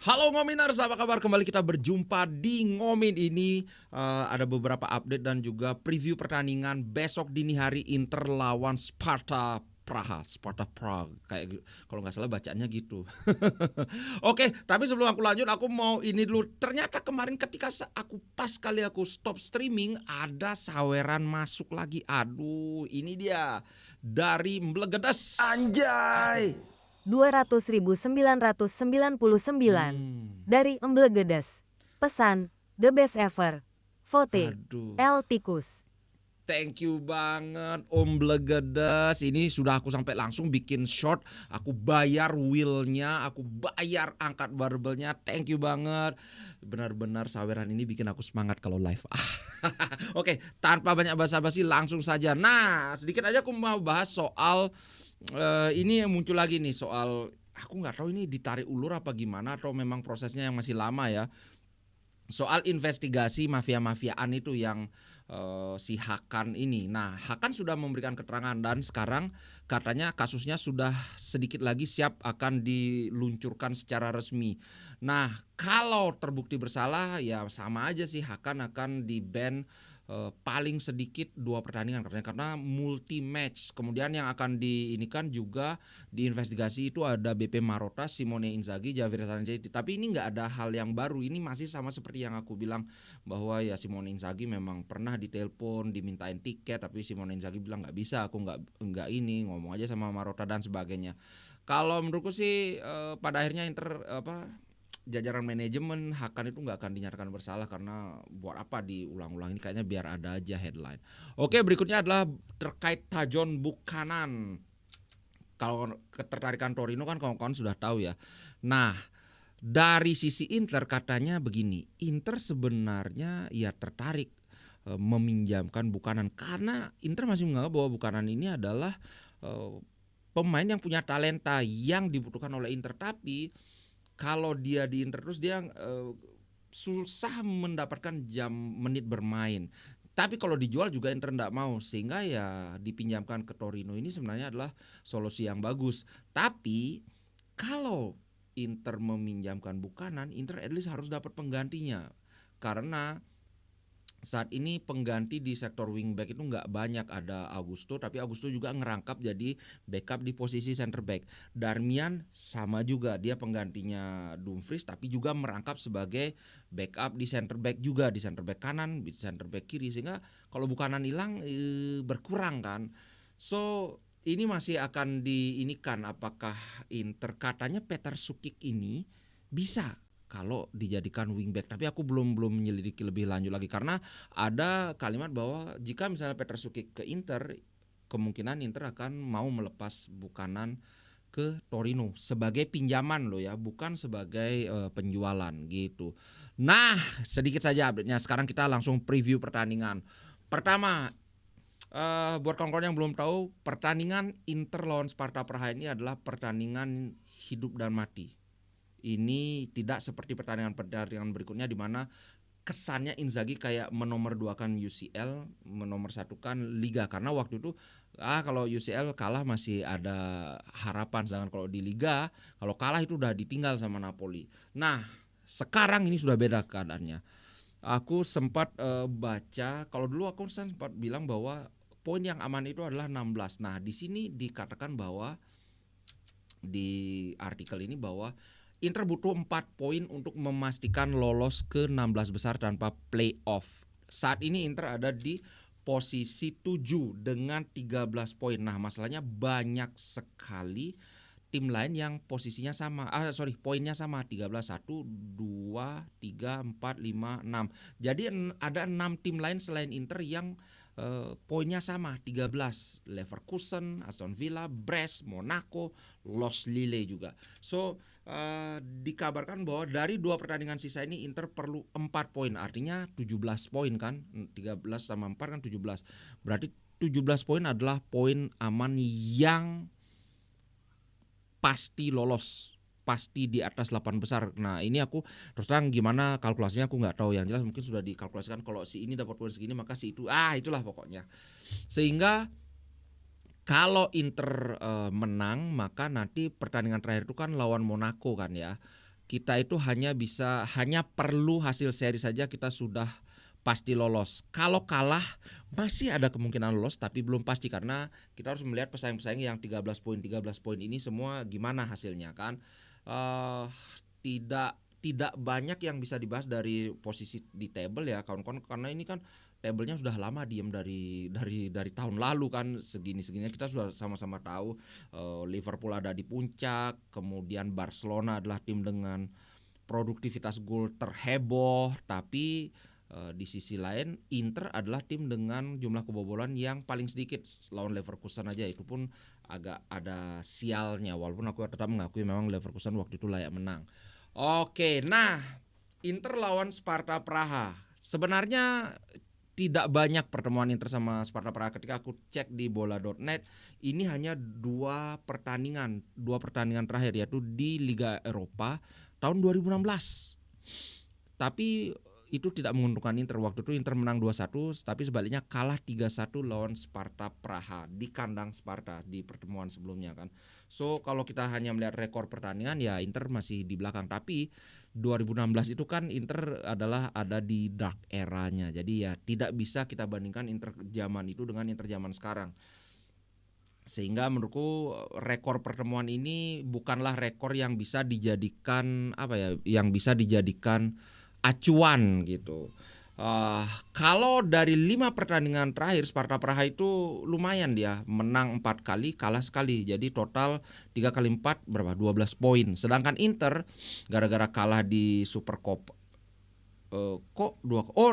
Halo Ngominers, apa kabar? Kembali kita berjumpa di Ngomin ini. Ada beberapa update dan juga preview pertandingan besok dini hari Inter lawan Sparta Praha. Sparta Prague, kayak kalau nggak salah bacaannya gitu. Oke, tapi sebelum aku lanjut, aku mau ini dulu. Ternyata kemarin ketika aku pas kali aku stop streaming, ada saweran masuk lagi. Aduh, ini dia dari Mblegedes. Anjay. Aduh. 200.999 Hmm. dari Emblegedes. Pesan, the best ever. Vote, Aduh. El Tikus. Thank you banget Om Blegedes. Ini sudah aku sampai langsung bikin short. Aku bayar wheelnya, aku bayar angkat barbelnya. Thank you banget. Benar-benar saweran ini bikin aku semangat kalau live. Oke, tanpa banyak basa-basi langsung saja. Nah, sedikit aja aku mau bahas soal ini yang muncul lagi nih, soal aku nggak tahu ini ditarik ulur apa gimana atau memang prosesnya yang masih lama ya. Soal investigasi mafia-mafiaan itu yang si Hakan ini. Nah, Hakan sudah memberikan keterangan dan sekarang katanya kasusnya sudah sedikit lagi siap akan diluncurkan secara resmi. Nah, kalau terbukti bersalah ya sama aja sih, Hakan akan di-ban paling sedikit 2 pertandingan katanya karena multi match. Kemudian yang akan diinikan juga diinvestigasi itu ada BP Marotta, Simone Inzaghi, Javier Sanchetti. Tapi ini nggak ada hal yang baru. Ini masih sama seperti yang aku bilang bahwa ya Simone Inzaghi memang pernah ditelepon, dimintain tiket, tapi Simone Inzaghi bilang nggak bisa, aku nggak ini, ngomong aja sama Marotta dan sebagainya. Kalau menurutku sih pada akhirnya Inter jajaran manajemen Hakan itu nggak akan dinyatakan bersalah karena buat apa diulang-ulang, ini kayaknya biar ada aja headline. Oke, berikutnya adalah terkait Tajon Buchanan. Kalau ketertarikan Torino kan kawan-kawan sudah tahu ya. Nah, dari sisi Inter katanya begini, Inter sebenarnya ya tertarik meminjamkan Buchanan karena Inter masih menganggap bahwa Buchanan ini adalah pemain yang punya talenta yang dibutuhkan oleh Inter. Tapi kalau dia di Inter terus dia susah mendapatkan jam menit bermain. Tapi kalau dijual juga Inter enggak mau, sehingga ya dipinjamkan ke Torino ini sebenarnya adalah solusi yang bagus. Tapi kalau Inter meminjamkan Buchanan, Inter at least harus dapat penggantinya. Karena saat ini pengganti di sektor wingback itu nggak banyak, ada Augusto, tapi Augusto juga ngerangkap jadi backup di posisi center back. Darmian sama juga, dia penggantinya Dumfries tapi juga merangkap sebagai backup di center back juga, di center back kanan, di center back kiri, sehingga kalau Buchanan hilang berkurang kan. So ini masih akan diinikan apakah Inter, katanya Petar Sukik ini bisa kalau dijadikan wingback, tapi aku belum menyelidiki lebih lanjut lagi karena ada kalimat bahwa jika misalnya Petar Sukik ke Inter, kemungkinan Inter akan mau melepas Buchanan ke Torino sebagai pinjaman loh ya, bukan sebagai penjualan gitu. Nah, sedikit saja update-nya. Sekarang kita langsung preview pertandingan. Pertama, buat kawan-kawan yang belum tahu, pertandingan Inter lawan Sparta Praha ini adalah pertandingan hidup dan mati. Ini tidak seperti pertandingan berikutnya di mana kesannya Inzaghi kayak menomorsatukan UCL, menomorsatukan Liga, karena waktu itu kalau UCL kalah masih ada harapan, sedangkan kalau di Liga kalau kalah itu udah ditinggal sama Napoli. Nah, sekarang ini sudah beda keadaannya. Aku sempat baca, kalau dulu aku sempat bilang bahwa poin yang aman itu adalah 16. Nah, di sini dikatakan bahwa di artikel ini bahwa Inter butuh 4 poin untuk memastikan lolos ke 16 besar tanpa playoff. Saat ini Inter ada di posisi 7 dengan 13 poin. Nah, masalahnya banyak sekali tim lain yang posisinya sama. Poinnya sama, 13, 1, 2, 3, 4, 5, 6. Jadi ada 6 tim lain selain Inter yang poinnya sama, 13. Leverkusen, Aston Villa, Brest, Monaco, Los Lille juga. So dikabarkan bahwa dari 2 pertandingan sisa ini Inter perlu 4 poin, artinya 17 poin kan, 13 sama 4 kan 17. Berarti 17 poin adalah poin aman yang pasti lolos, pasti di atas 8 besar. Nah, ini aku terus terang gimana kalkulasinya aku nggak tahu, yang jelas mungkin sudah dikalkulasikan kalau si ini dapat poin segini maka si itu itulah pokoknya. Sehingga kalau Inter menang maka nanti pertandingan terakhir itu kan lawan Monaco kan ya. kita itu hanya perlu hasil seri saja kita sudah pasti lolos. Kalau kalah masih ada kemungkinan lolos tapi belum pasti karena kita harus melihat pesaing-pesaing yang 13 poin ini semua gimana hasilnya kan. Eh, tidak banyak yang bisa dibahas dari posisi di table ya kawan-kawan karena ini kan tabelnya sudah lama diem dari tahun lalu kan segininya kita sudah sama-sama tahu Liverpool ada di puncak, kemudian Barcelona adalah tim dengan produktivitas gol terheboh, tapi di sisi lain Inter adalah tim dengan jumlah kebobolan yang paling sedikit lawan Leverkusen aja itu pun agak ada sialnya walaupun aku tetap mengakui memang Leverkusen waktu itu layak menang. Oke, nah Inter lawan Sparta Praha. Sebenarnya tidak banyak pertemuan Inter sama Sparta Praha. Ketika aku cek di bola.net, ini hanya dua pertandingan terakhir yaitu di Liga Eropa tahun 2016. Tapi itu tidak menguntungkan Inter. Waktu itu Inter menang 2-1, tapi sebaliknya kalah 3-1 lawan Sparta Praha di kandang Sparta di pertemuan sebelumnya kan. So kalau kita hanya melihat rekor pertandingan ya Inter masih di belakang. Tapi 2016 itu kan Inter adalah ada di dark eranya. Jadi ya tidak bisa kita bandingkan Inter zaman itu dengan Inter zaman sekarang. Sehingga menurutku rekor pertemuan ini bukanlah rekor yang bisa dijadikan acuan gitu. Kalau dari 5 pertandingan terakhir Sparta Praha itu lumayan dia menang 4 kali kalah sekali. Jadi total 3 kali 4 berapa? 12 poin. Sedangkan Inter gara-gara kalah di Supercoppa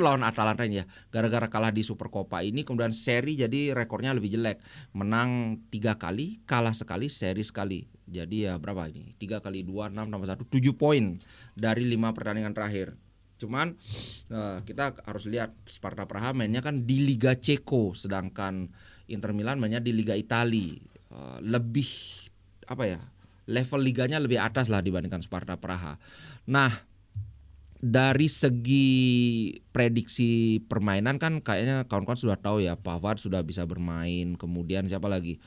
lawan Atalanta ini ya. Gara-gara kalah di Supercoppa ini kemudian seri jadi rekornya lebih jelek. Menang 3 kali, kalah sekali, seri sekali. Jadi ya berapa ini? 3 kali 2 6 tambah 1 7 poin dari 5 pertandingan terakhir. Cuman kita harus lihat Sparta Praha mainnya kan di Liga Ceko, sedangkan Inter Milan mainnya di Liga Italia. Lebih level liganya lebih atas lah dibandingkan Sparta Praha. Nah, dari segi prediksi permainan kan kayaknya kawan-kawan sudah tahu ya, Pavard sudah bisa bermain, kemudian siapa lagi?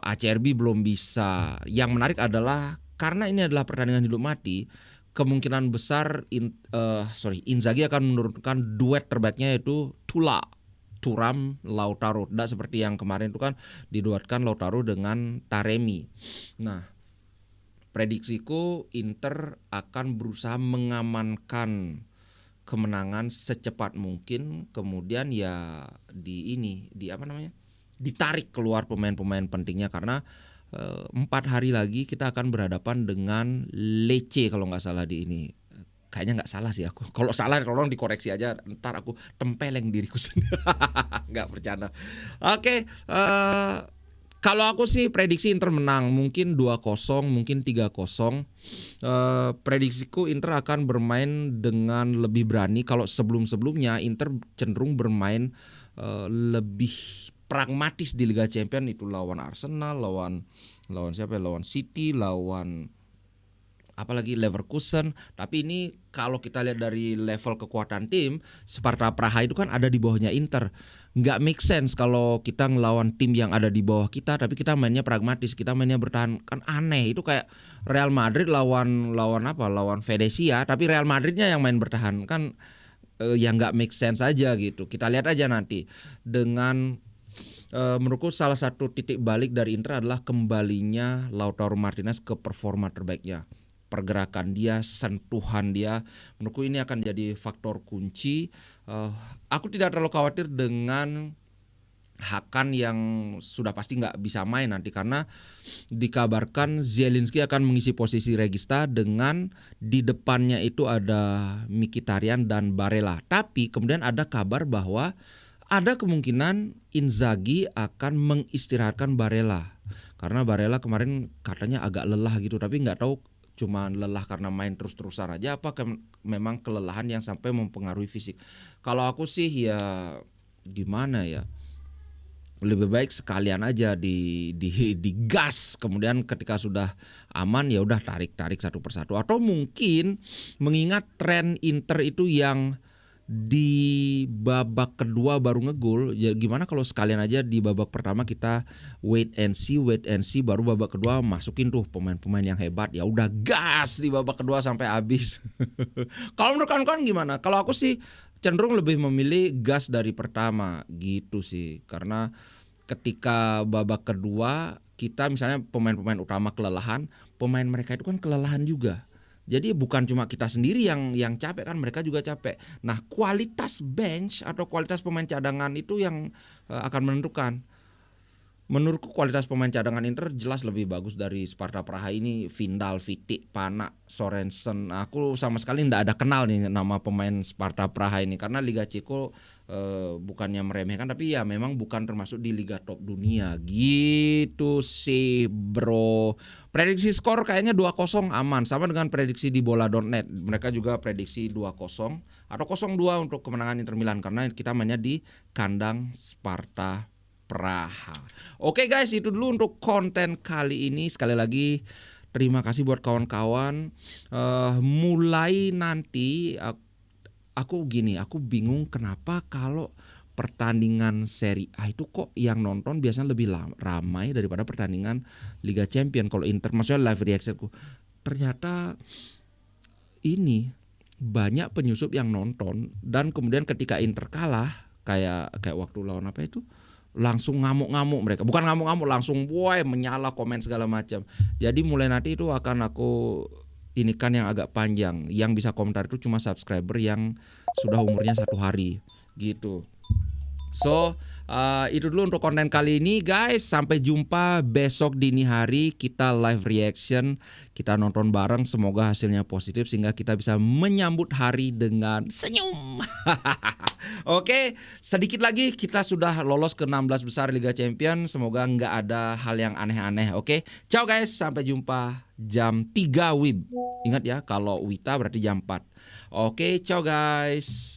ACRB belum bisa. Yang menarik adalah karena ini adalah pertandingan hidup mati, kemungkinan besar Inzaghi akan menurunkan duet terbaiknya yaitu Thuram Lautaro. Tidak seperti yang kemarin itu kan diduetkan Lautaro dengan Taremi. Nah, prediksiku Inter akan berusaha mengamankan kemenangan secepat mungkin, kemudian ya ditarik keluar pemain-pemain pentingnya karena 4 hari lagi kita akan berhadapan dengan Lecce kalau nggak salah di ini. Kayaknya nggak salah sih aku. Kalau salah tolong dikoreksi aja. Ntar aku tempeleng diriku sendiri. Nggak bercanda. Oke, kalau aku sih prediksi Inter menang. Mungkin 2-0, mungkin 3-0. Prediksiku Inter akan bermain dengan lebih berani. Kalau sebelum-sebelumnya Inter cenderung bermain lebih pragmatis di Liga Champions, itu lawan Arsenal, lawan City, lawan apalagi Leverkusen. Tapi ini kalau kita lihat dari level kekuatan tim, Sparta Praha itu kan ada di bawahnya Inter. Nggak make sense kalau kita ngelawan tim yang ada di bawah kita tapi kita mainnya pragmatis, kita mainnya bertahan, kan aneh. Itu kayak Real Madrid lawan Venezia tapi Real Madridnya yang main bertahan, kan yang nggak make sense aja gitu. Kita lihat aja nanti. Dengan menurutku salah satu titik balik dari Inter adalah kembalinya Lautaro Martinez ke performa terbaiknya. Pergerakan dia, sentuhan dia, menurutku ini akan jadi faktor kunci. Aku tidak terlalu khawatir dengan Hakan yang sudah pasti nggak bisa main nanti karena dikabarkan Zielinski akan mengisi posisi Regista dengan di depannya itu ada Mkhitaryan dan Barella. Tapi kemudian ada kabar bahwa ada kemungkinan Inzaghi akan mengistirahatkan Barella karena Barella kemarin katanya agak lelah gitu, tapi nggak tahu cuma lelah karena main terus-terusan aja apa memang kelelahan yang sampai mempengaruhi fisik. Kalau aku sih ya gimana ya, lebih baik sekalian aja di gas, kemudian ketika sudah aman ya udah tarik satu persatu. Atau mungkin mengingat tren Inter itu yang di babak kedua baru ngegol, ya gimana kalau sekalian aja di babak pertama kita wait and see, baru babak kedua masukin tuh pemain-pemain yang hebat, ya udah gas di babak kedua sampai habis. Kalau menurut kawan-kawan gimana? Kalau aku sih cenderung lebih memilih gas dari pertama gitu sih, karena ketika babak kedua kita misalnya pemain-pemain utama kelelahan, pemain mereka itu kan kelelahan juga. Jadi bukan cuma kita sendiri yang capek kan, mereka juga capek. Nah, kualitas bench atau kualitas pemain cadangan itu yang akan menentukan. Menurutku kualitas pemain cadangan Inter jelas lebih bagus dari Sparta Praha ini. Vindal, Vitic, Pana, Sorensen. Aku sama sekali tidak ada kenal nih nama pemain Sparta Praha ini, karena Liga Ceko bukannya meremehkan, tapi ya memang bukan termasuk di liga top dunia gitu sih bro. Prediksi skor kayaknya 2-0 aman, sama dengan prediksi di bola.net. Mereka juga prediksi 2-0 atau 0-2 untuk kemenangan Inter Milan, karena kita mainnya di kandang Sparta Praha. Oke guys, itu dulu untuk konten kali ini. Sekali lagi terima kasih buat kawan-kawan. Mulai nanti aku bingung kenapa kalau pertandingan Serie A itu kok yang nonton biasanya lebih ramai daripada pertandingan Liga Champion. Kalau Inter, maksudnya live reactionku, ternyata ini banyak penyusup yang nonton, dan kemudian ketika Inter kalah kayak waktu lawan apa itu, langsung ngamuk-ngamuk mereka. Bukan ngamuk-ngamuk, langsung menyala, komen segala macam. Jadi mulai nanti itu akan aku ini kan yang agak panjang. Yang bisa komentar itu cuma subscriber yang sudah umurnya 1 hari gitu. So itu dulu untuk konten kali ini guys. Sampai jumpa besok dini hari, kita live reaction, kita nonton bareng. Semoga hasilnya positif sehingga kita bisa menyambut hari dengan senyum. Oke, sedikit lagi kita sudah lolos ke 16 besar Liga Champion. Semoga nggak ada hal yang aneh-aneh. Oke, ciao guys, sampai jumpa jam 3 WIB. Ingat ya, kalau WITA berarti jam 4. Oke, ciao guys.